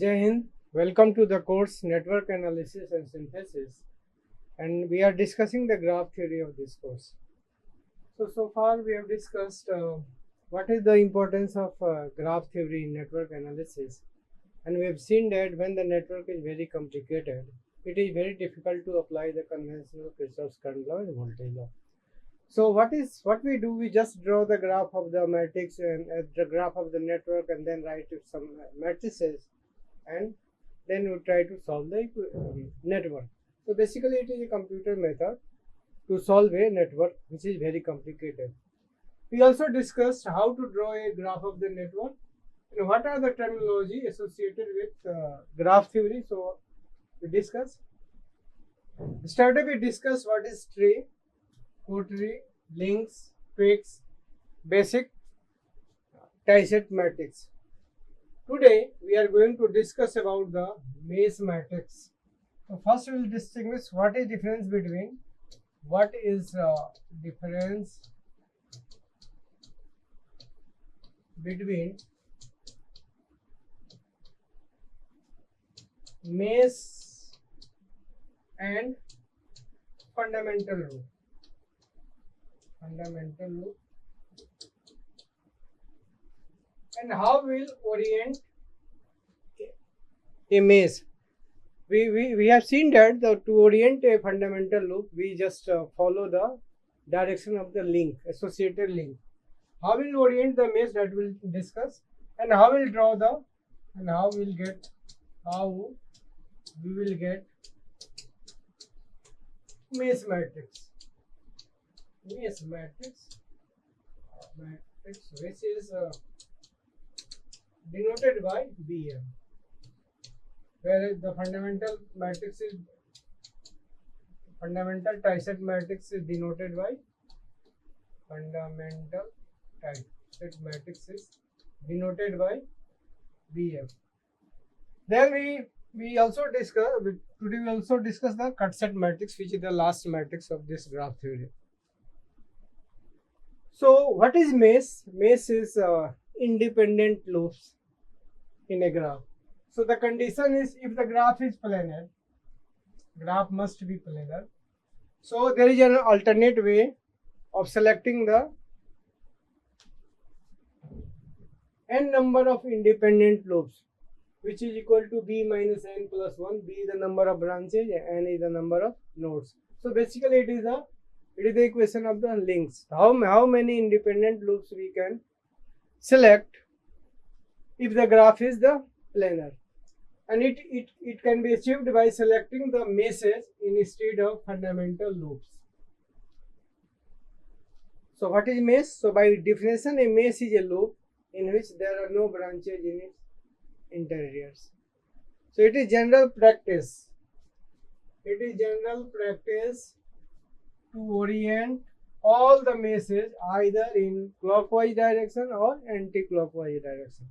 Jai Hind, welcome to the course Network Analysis and Synthesis, and we are discussing the graph theory of this course. So far we have discussed what is the importance of graph theory in network analysis, and we have seen that when the network is very complicated, it is very difficult to apply the conventional Kirchhoff's current law and voltage law. So what we do? We just draw the graph of the matrix and the graph of the network, and then write some matrices, and then we try to solve the network. So basically, it is a computer method to solve a network which is very complicated. We also discussed how to draw a graph of the network and what are the terminology associated with graph theory. So we discussed. Started we discussed what is tree, quaterary, links, fix, basic, tie-set matrix. Today we are going to discuss about the maze matrix. So first we will distinguish what is difference between maze and fundamental loop. And how we will orient a maze. We have seen that to orient a fundamental loop, we just follow the direction of the link, associated link. How we will orient the maze, that we will discuss, and how we will draw the, and how we will get maze matrix. Maze matrix which is denoted by BM, whereas the fundamental tie-set matrix is denoted by BF. Then we also discuss the cut-set matrix, which is the last matrix of this graph theory. So what is maze? Maze is independent loops in a graph. So the condition is, if the graph is planar, graph must be planar. So there is an alternate way of selecting the n number of independent loops, which is equal to b minus n plus 1. B is the number of branches, n is the number of nodes. So basically it is the equation of the links. How many independent loops we can select if the graph is the planar, and it can be achieved by selecting the mazes instead of fundamental loops. So what is maze? So by definition, a maze is a loop in which there are no branches in its interiors. So it is general practice. To orient all the mazes either in clockwise direction or anti-clockwise direction.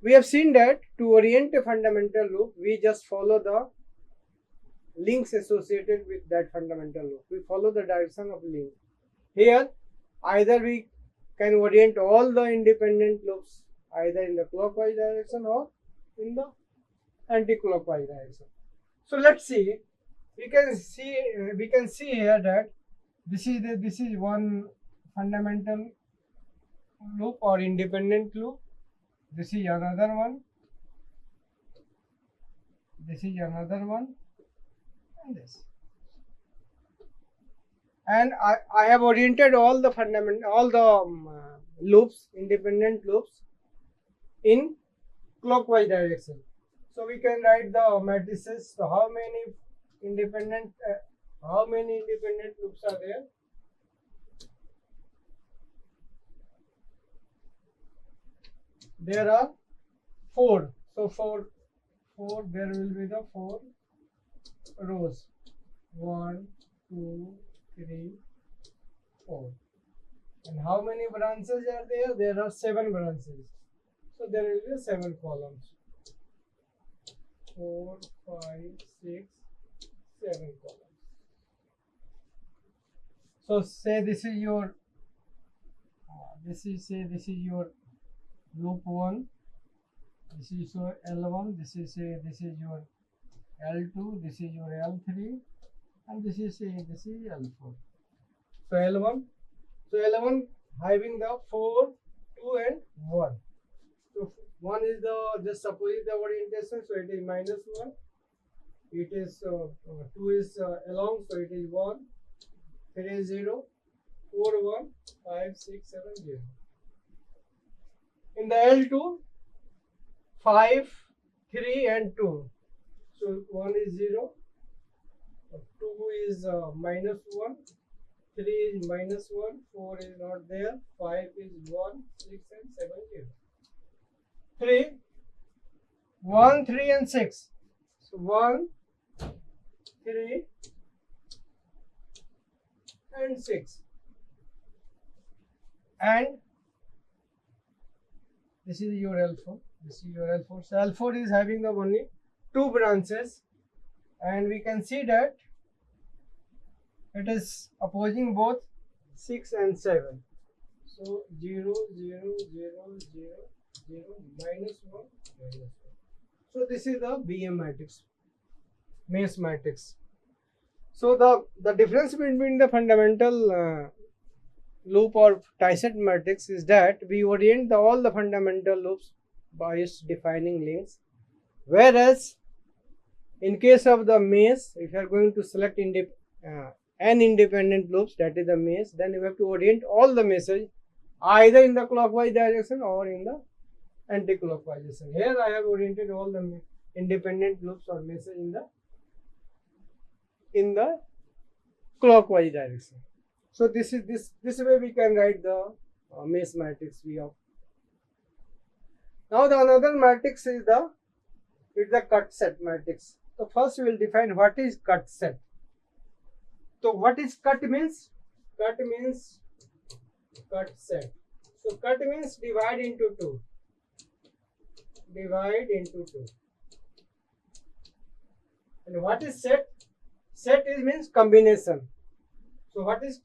We have seen that to orient a fundamental loop, we just follow the links associated with that fundamental loop. We follow the direction of link. Here, either we can orient all the independent loops either in the clockwise direction or in the anti-clockwise direction. So let's see. We can see here that this is one fundamental loop or independent loop. This is another one. And this. And I have oriented all the loops, independent loops, in clockwise direction. So we can write the matrices. So how many independent loops are there? There are 4. So four. There will be the 4 rows. 1, 2, 3, 4. And how many branches are there? There are 7 branches. So there will be 7 columns. 4, 5, 6, 7 columns. So say this is your loop 1, This is your L1, this is your L2, this is your L3, and this is L4. So L1 having the 4, 2 and 1. So 1 is the just suppose the orientation, so it is -1. It is 2 is along, so it is 1. 3 is 0. 4 1 5 6 7 0. In the L2, 5 3 and 2. So 1 is 0. 2 is -1. 3 is -1, 4 is not there, 5 is 1, 6 and 7 0. 3, 1, 3 and 6. So 1, 3 and 6. And this is your L4. This is your L4. So L4 is having the only 2 branches, and we can see that it is opposing both 6 and 7. So 0, 0, 0, 0, 0, -1, -1. So this is the BM matrix, maze matrix. So the difference between the fundamental loop or tie-set matrix is that we orient all the fundamental loops by its defining links, whereas in case of the maze, if you are going to select n independent loops, that is the maze, then you have to orient all the mazes either in the clockwise direction or in the anti-clockwise direction. Here I have oriented all the independent loops or mazes in the clockwise direction. So this way we can write the maze matrix V of. Now the another matrix is the cut set matrix. So first we will define what is cut set. So what is cut means? Cut means cut set. So cut means divide into 2. Divide into 2. And what is set? Set is means combination. So what is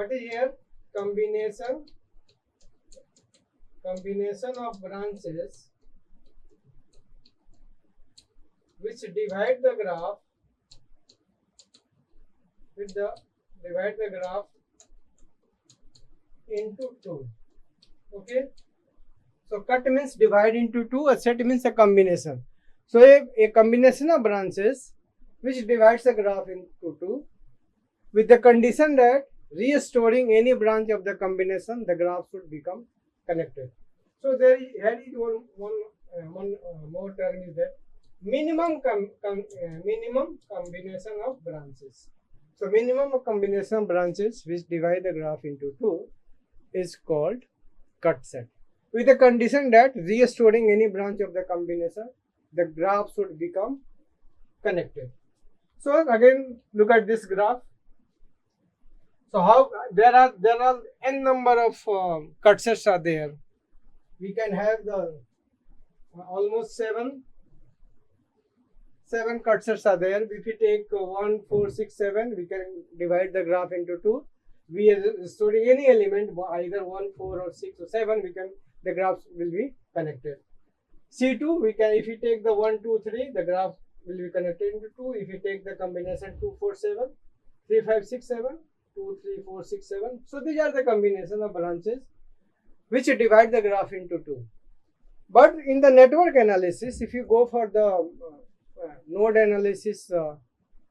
here? Combination of branches which divide the graph into 2. Okay. So cut means divide into 2. A set means a combination. So a combination of branches which divides the graph into 2, with the condition that restoring any branch of the combination, the graph should become connected. So here is one more term is that minimum combination of branches. So minimum combination of branches which divide the graph into 2 is called cut set, with the condition that restoring any branch of the combination, the graph should become connected. So again, look at this graph. So how there are n number of cut sets are there. We can have the almost seven cut sets are there. If we take 1, 4, 6, 7, we can divide the graph into 2. We are storing any element, either 1, 4 or 6 or 7, the graphs will be connected. C2, we can, if we take the 1, 2, 3, the graph will be connected into 2. If you take the combination 2, 4, 7, 3, 5, 6, 7, 2, 3, 4, 6, 7. So these are the combination of branches which divide the graph into 2. But in the network analysis, if you go for the node analysis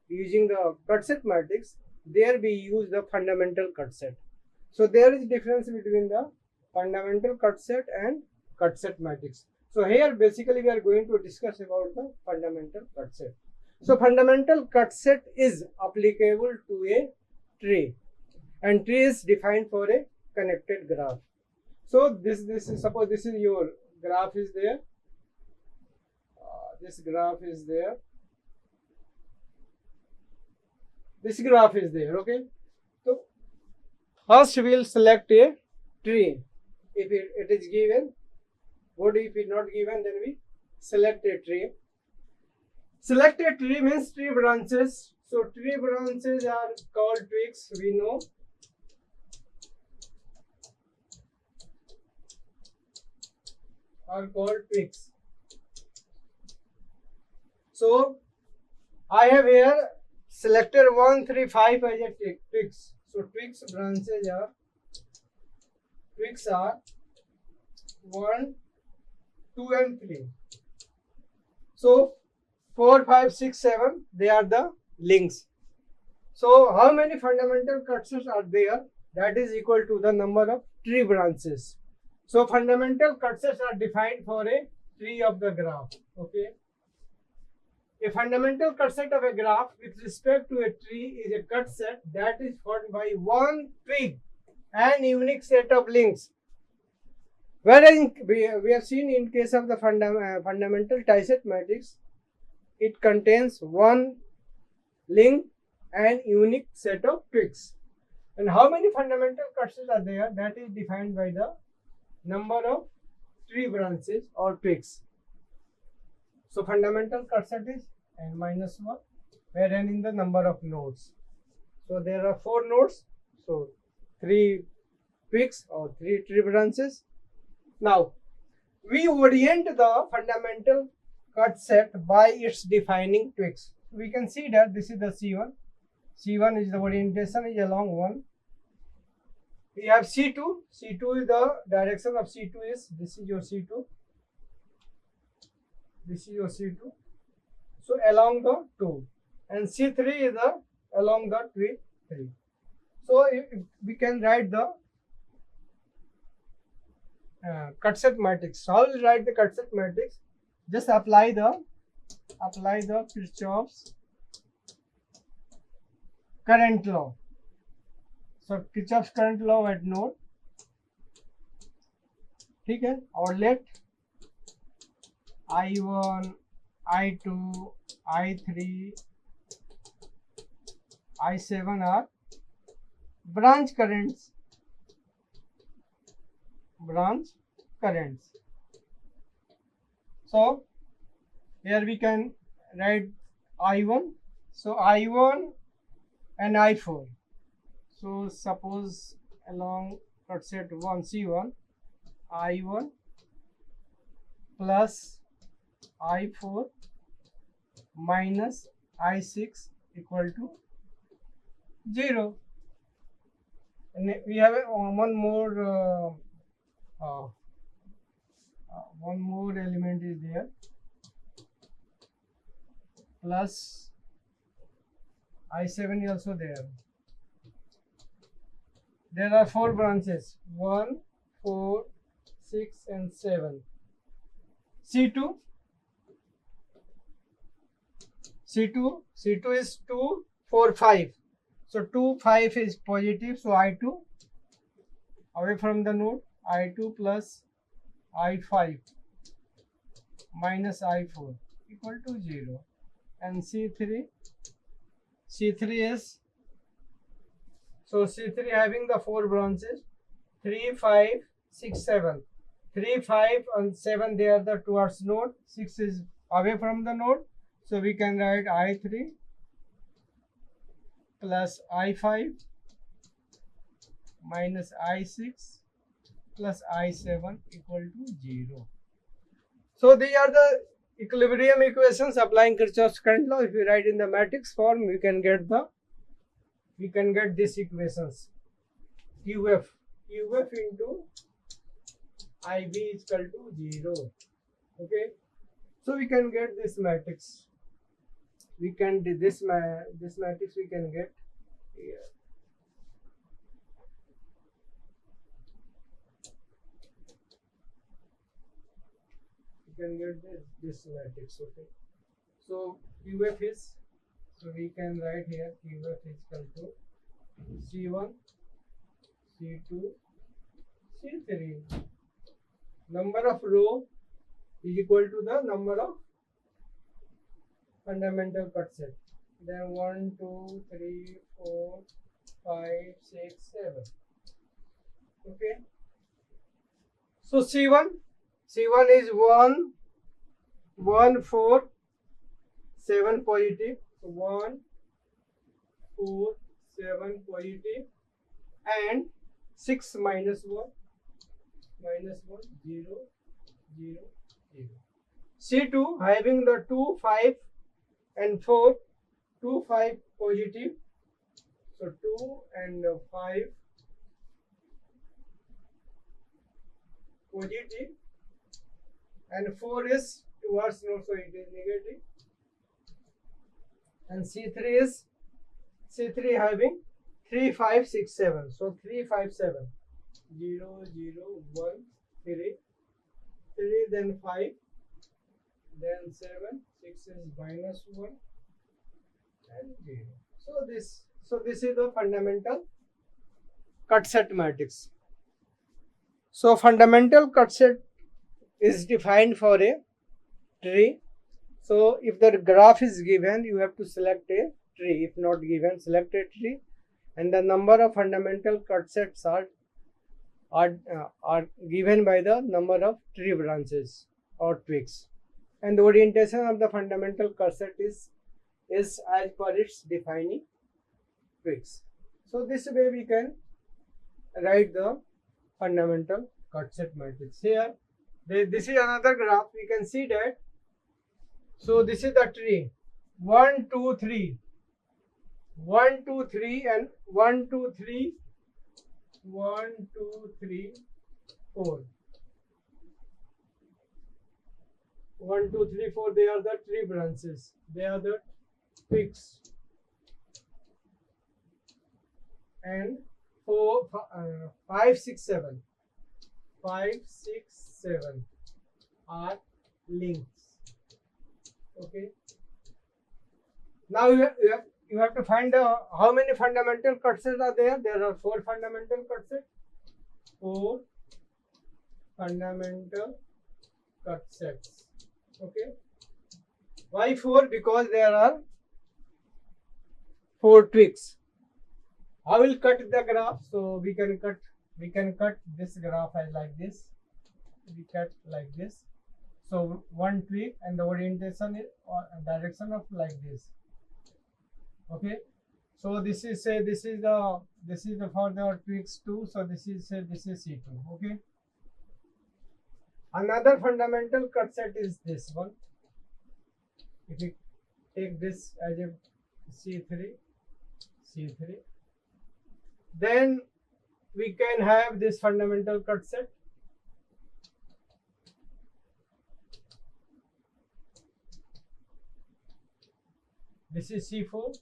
using the cut set matrix, there we use the fundamental cut set. So there is difference between the fundamental cut set and cut set matrix. So here basically we are going to discuss about the fundamental cut set. So fundamental cut set is applicable to a tree, and tree is defined for a connected graph. So this is, suppose this is your graph is there. This graph is there. This graph is there. Okay. So first we will select a tree. If it is given, good. If it is not given, then we select a tree. Select a tree means tree branches. So tree branches are called twigs. We know. Are called twigs. So I have here selected 1, 3, 5 as a twigs. So twigs branches are 1, 2 and 3. So 4, 5, 6, 7 they are the links. So how many fundamental cursors are there? That is equal to the number of tree branches. So fundamental cursors are defined for a tree of the graph. Okay. A fundamental cut set of a graph with respect to a tree is a cut set that is formed by one twig and unique set of links. Whereas we have seen in case of the fundamental tie-set matrix, it contains one link and unique set of twigs. And how many fundamental cursors are there? That is defined by the number of tree branches or twigs. So fundamental cursor is n minus 1, wherein in the number of nodes. So there are 4 nodes, so 3 twigs or 3 tree branches. Now we orient the fundamental cut set by its defining twigs. We can see that this is the C1. C1 is the orientation is along 1. We have C2. C2 is the direction of C2 is this is your C2. This is your C2. So along the 2, and C3 is the along the 3. So if we can write the cut set matrix. How will write the cut set matrix? Just apply the Kirchhoff's current law. So Kirchhoff's current law at node. Okay, or let I1, I2, I3, I7 are branch currents. So here we can write I1. So I1 and I4. So suppose along cut set 1 C1, I1 plus I4 minus I6 equal to 0. And we have one more element is there, plus I7 is also there. There are 4 branches, 1, 4, 6 and 7. C2 is 2, 4, 5. So 2, 5 is positive. So I2 away from the node, I2 plus I5 minus I4 equal to 0. And C3 is, so C3 having the 4 branches, 3, 5, 6, 7. 3, 5 and 7 they are the towards node, 6 is away from the node. So we can write I3 plus I5 minus I6 plus I7 equal to 0. So these are the equilibrium equations applying Kirchhoff's current law. If we write in the matrix form, we can get these equations. QF into IB is equal to 0. Okay. So we can get this matrix. We can do this matrix we can get here. We can get this matrix. Okay. So QF is, so we can write here QF is equal to C1, C2, C3. Number of row is equal to the number of fundamental cut set. Then 1, 2, 3, 4, 5, 6, 7. Okay. So C1 is 1, 4, 7 positive. So 1, 4, 7 positive, and 6 minus 1, 0, 0, 0. C2 having the 2, 5, and 4, 2, 5 positive. So 2 and 5 positive, and 4 is towards north, so it is negative. And C3 having 3, 5, 6, 7. So 3, 5, 7. 0, 0, 1, 3, 3, then 5, then 7, 6 is minus 1, and 0. So this is the fundamental cut set matrix. So fundamental cut set is defined for a tree. So if the graph is given, you have to select a tree. If not given, select a tree, and the number of fundamental cut sets are given by the number of tree branches or twigs, and the orientation of the fundamental cut set is as per its defining twigs. So this way we can write the fundamental cut set matrix. Here, this is another graph. We can see that. So this is the tree. 1, 2, 3. 1, 2, 3, and 1, 2, 3. 1, 2, 3, 4. 1, 2, 3, 4. They are the tree branches. They are the twigs. And 4, 5, 6, 7. 5, 6, 7 are links. Okay. Now you have to find how many fundamental cut sets are there. There are 4 fundamental cut sets. 4 fundamental cut sets. Okay. Why 4? Because there are 4 twigs. I will cut the graph. So we can cut this graph as like this. We cut like this. So 1 twig, and the orientation is or direction of like this. Okay. So this is the for the twigs 2. So this is C2. Okay. Another fundamental cut set is this one. If we take this as a C3, then we can have this fundamental cut set. This is C4.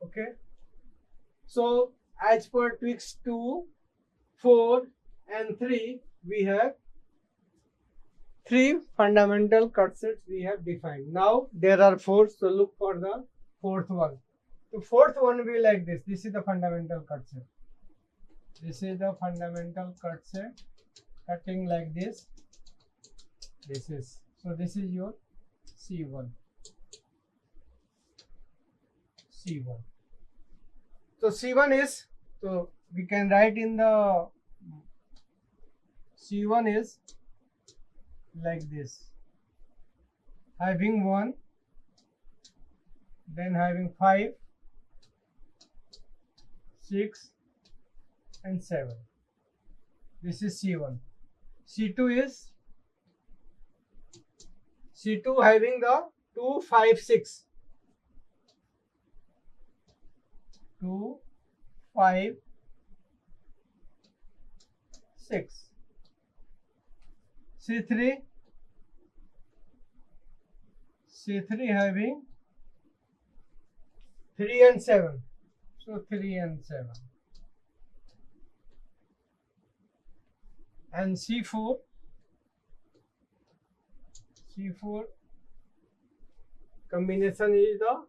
Okay. So as per twigs 2, 4, and 3, we have 3 fundamental cut sets we have defined. Now there are 4, so look for the 4th one. The 4th one will be like this. This is the fundamental cut set. This is the fundamental cut set, cutting like this. This is your C1. So C1 is, so we can write in the C1 is like this, having 1, then having 5, 6, and 7. This is C1. C2 is having the 2, 5, 6. 2, 5, 6. C3 having 3 and 7. So 3 and 7. And C4 combination is the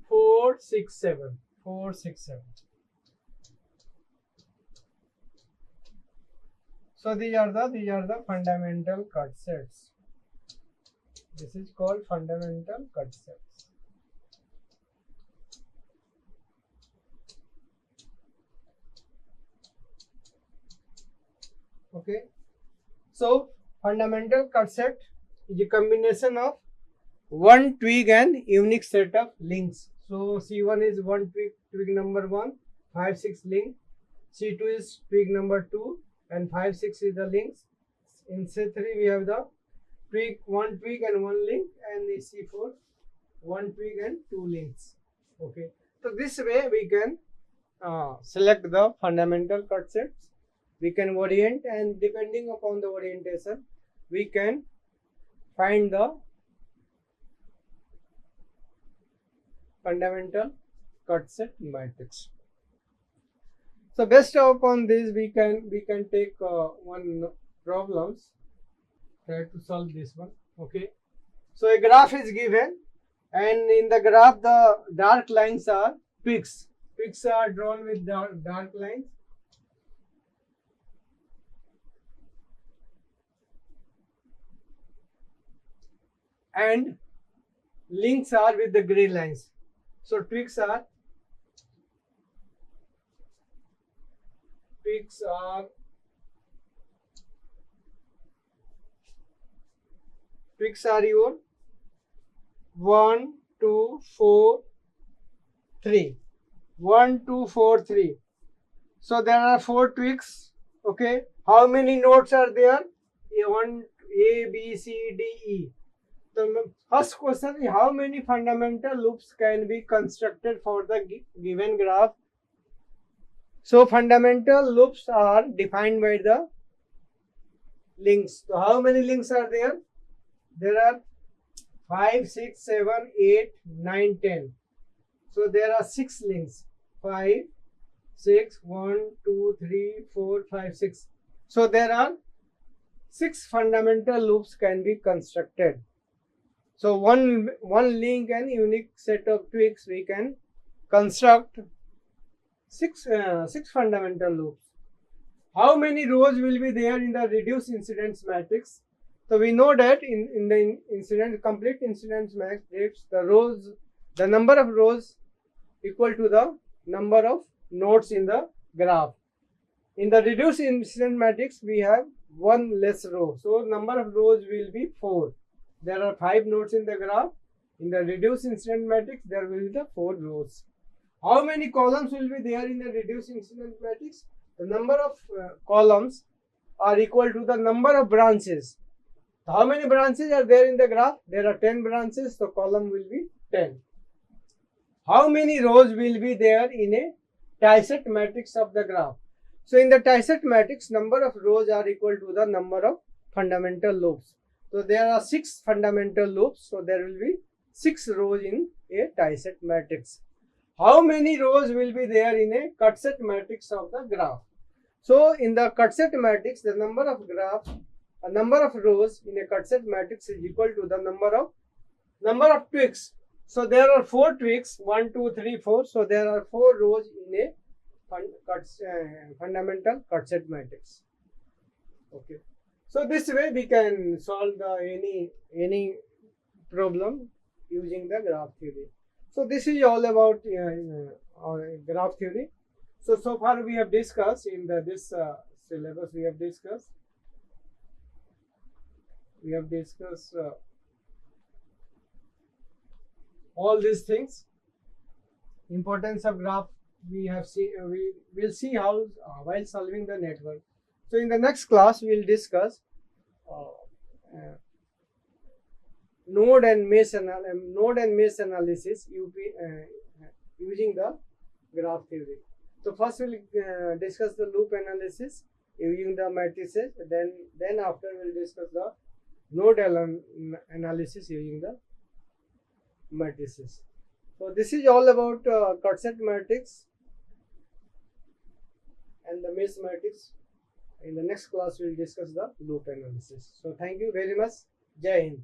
4, 6, 7. 4, 6, 7. So these are the fundamental cut sets. This is called fundamental cut sets. Okay. So fundamental cut set is a combination of one twig and unique set of links. So C1 is one twig number 1, 5, 6 link. C2 is twig number 2, and 5, 6 is the links. In C3 we have the one twig and one link, and the C4 one twig and two links. Okay, so this way we can select the fundamental cut sets, we can orient, and depending upon the orientation we can find the fundamental cut set matrix. So based upon this we can take one problems, try to solve this one. Okay, so a graph is given, and in the graph the dark lines are peaks. Peaks are drawn with dark lines, and links are with the gray lines. So peaks are your 1, 2, 4, 3. 1, 2, 4, 3. So there are 4 twigs. Okay, how many nodes are there? A, B, C, D, E. The first question is, how many fundamental loops can be constructed for the given graph? So fundamental loops are defined by the links. So how many links are there? There are 5, 6, 7, 8, 9, 10. So there are 6 links. 5, 6, 1, 2, 3, 4, 5, 6. So there are 6 fundamental loops can be constructed. So one link and unique set of twigs, we can construct 6 fundamental loops. How many rows will be there in the reduced incidence matrix? So we know that in the complete incidence matrix, the number of rows equal to the number of nodes in the graph. In the reduced incidence matrix, we have one less row. So number of rows will be 4. There are 5 nodes in the graph. In the reduced incidence matrix, there will be the 4 rows. How many columns will be there in the reduced incidence matrix? The number of columns are equal to the number of branches. So how many branches are there in the graph? There are 10 branches, so column will be 10. How many rows will be there in a tie-set matrix of the graph? So in the tie-set matrix, number of rows are equal to the number of fundamental loops. So there are 6 fundamental loops, so there will be 6 rows in a tie-set matrix. How many rows will be there in a cut-set matrix of the graph? So in the cut-set matrix, the number of rows in a cut-set matrix is equal to the number of twigs. So there are 4 twigs, 1, 2, 3, 4. So there are 4 rows in a fundamental cut-set matrix. Okay. So this way we can solve any problem using the graph theory. So this is all about graph theory. So far we have discussed in this syllabus. We have discussed all these things. Importance of graph we have seen. We will see how while solving the network. So in the next class we will discuss node and mesh analysis using the graph theory. So first we will discuss the loop analysis using the matrices. Then after we will discuss the node analysis using the matrices. So this is all about cut-set matrix and the mesh matrix. In the next class we will discuss the loop analysis. So thank you very much. Jai Hind.